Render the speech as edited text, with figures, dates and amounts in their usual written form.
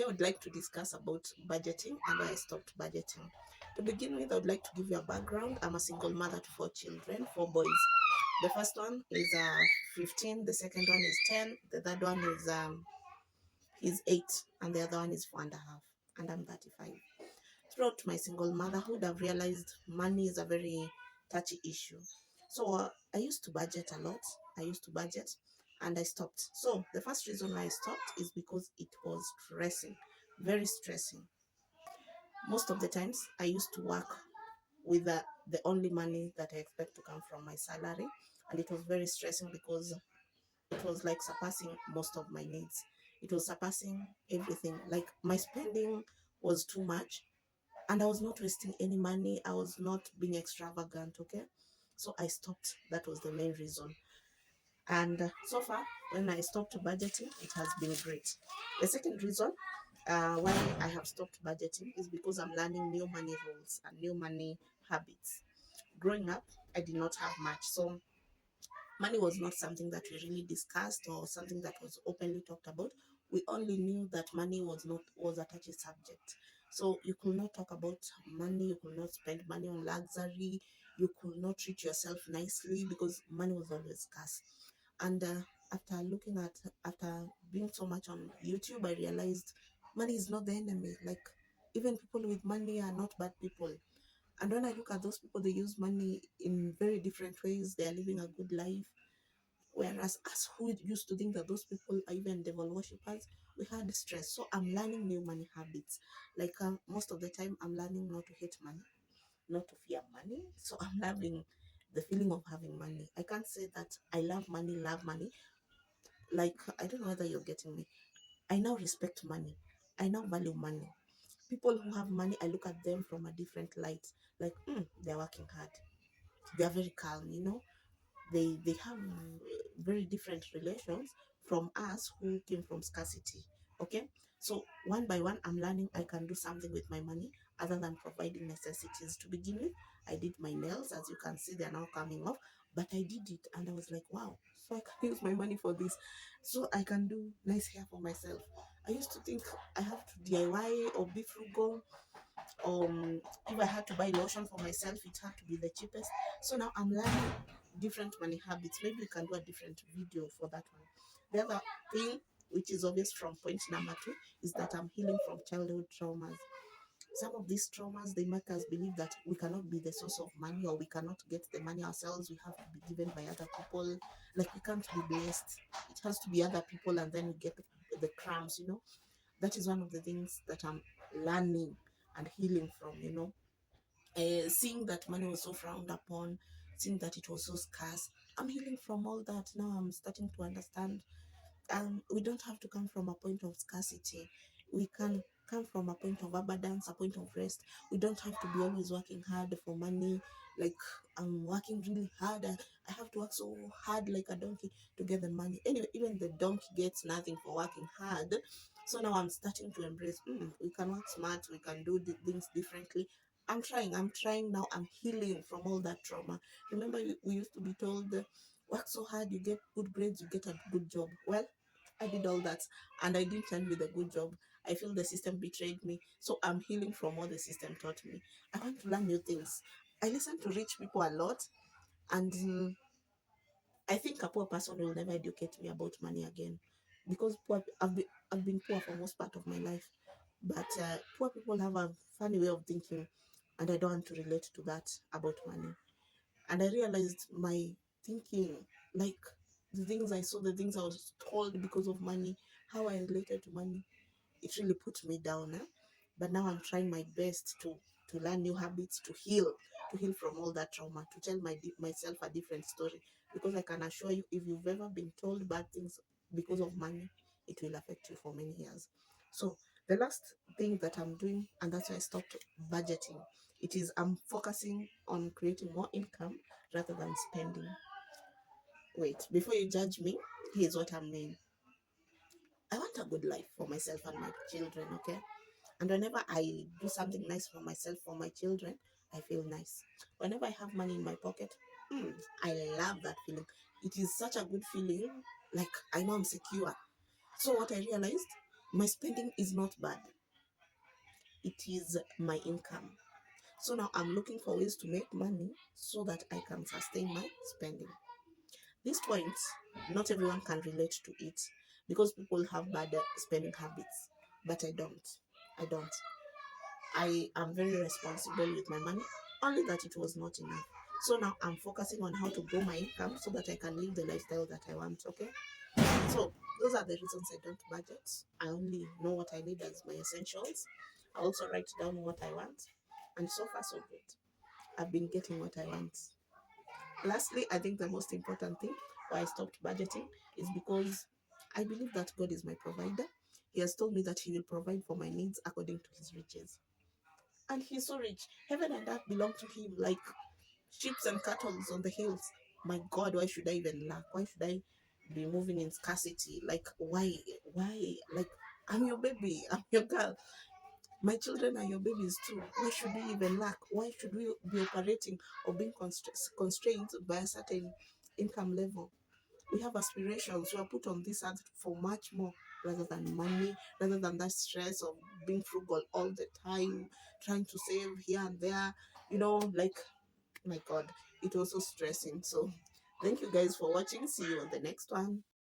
Today I would like to discuss about budgeting and why I stopped budgeting. To begin with, I would like to give you a background. I'm a single mother to four children, four boys. The first one is 15, the second one is 10, the third one is 8, and the other one is 4.5, and I'm 35. Throughout my single motherhood, I've realized money is a very touchy issue. So I used to budget a lot. I used to budget and I stopped. So the first reason why I stopped is because it was stressing, very stressing. Most of the times, I used to work with the only money that I expect to come from my salary, and it was very stressing because it was like surpassing most of my needs. It was surpassing everything. Like my spending was too much, and I was not wasting any money. I was not being extravagant. Okay, so I stopped. That was the main reason. And so far, when I stopped budgeting, it has been great. The second reason why I have stopped budgeting is because I'm learning new money rules and new money habits. Growing up, I did not have much, so money was not something that we really discussed or something that was openly talked about. We only knew that money was a touchy subject. So you could not talk about money, you could not spend money on luxury, you could not treat yourself nicely because money was always scarce. And after being so much on YouTube, I realized money is not the enemy. Like even people with money are not bad people. And when I look at those people, they use money in very different ways. They are living a good life. Whereas us who used to think that those people are even devil worshippers, we had stress. So I'm learning new money habits. Like most of the time, I'm learning not to hate money, not to fear money. So I'm loving the feeling of having money. I can't say that I love money. Like, I don't know whether you're getting me. I now respect money. I now value money. People who have money, I look at them from a different light. Like, they're working hard. They're very calm. They have very different relations from us who came from scarcity. Okay, so one by one I'm learning I can do something with my money other than providing necessities. To begin with, I did my nails. As you can see, they're now coming off, but I did it and I was like, wow, so I can use my money for this, so I can do nice hair for myself. I used to think I have to DIY or be frugal. If I had to buy lotion for myself, it had to be the cheapest. So now I'm learning different money habits. Maybe we can do a different video for that one. The other thing, which is obvious from point number 2, is that I'm healing from childhood traumas. Some of these traumas, they make us believe that we cannot be the source of money, or we cannot get the money ourselves. We have to be given by other people. Like, we can't be blessed. It has to be other people, and then we get the crumbs. That is one of the things that I'm learning and healing from. Seeing that money was so frowned upon, seeing that it was so scarce, I'm healing from all that. Now I'm starting to understand we don't have to come from a point of scarcity. We can come from a point of abundance, a point of rest. We don't have to be always working hard for money. Like, I'm working really hard. I have to work so hard like a donkey to get the money. Anyway, even the donkey gets nothing for working hard. So now I'm starting to embrace, we can work smart, we can do the things differently. I'm trying now. I'm healing from all that trauma. Remember, we used to be told, work so hard, you get good grades, you get a good job. Well, I did all that and I didn't end with a good job. I feel the system betrayed me. So I'm healing from what the system taught me. I want to learn new things. I listen to rich people a lot, and I think a poor person will never educate me about money again, because I've been poor for most part of my life. But poor people have a funny way of thinking, and I don't want to relate to that about money. And I realized my thinking, like the things I saw, the things I was told because of money, how I related to money, it really put me down. But now I'm trying my best to learn new habits, to heal from all that trauma, to tell myself a different story. Because I can assure you, if you've ever been told bad things because of money, it will affect you for many years. So the last thing that I'm doing, and that's why I stopped budgeting, it is I'm focusing on creating more income rather than spending. Wait, before you judge me, here's what I mean. I want a good life for myself and my children, okay? And whenever I do something nice for myself, for my children, I feel nice. Whenever I have money in my pocket, I love that feeling. It is such a good feeling. Like, I know I'm secure. So what I realized, My spending is not bad, it is my income. So now I'm looking for ways to make money so that I can sustain my spending. This point, not everyone can relate to it because people have bad spending habits, but I don't. I don't. I am very responsible with my money, only that it was not enough. So now I'm focusing on how to grow my income so that I can live the lifestyle that I want. Okay. So those are the reasons I don't budget. I only know what I need as my essentials. I also write down what I want, and so far so good. I've been getting what I want. Lastly, I think the most important thing why I stopped budgeting is because I believe that God is my provider. He has told me that He will provide for my needs according to His riches. And He's so rich. Heaven and earth belong to Him, like sheep and cattle on the hills. My God, why should I even lack? Why should I be moving in scarcity? Like, why? Why? Like, I'm your baby. I'm your girl. My children are your babies too. Why should we even lack? Why should we be operating or being constrained by a certain income level? We have aspirations. We are put on this earth for much more rather than money, rather than that stress of being frugal all the time, trying to save here and there. Like, my God, it was so stressing. So, thank you guys for watching. See you on the next one.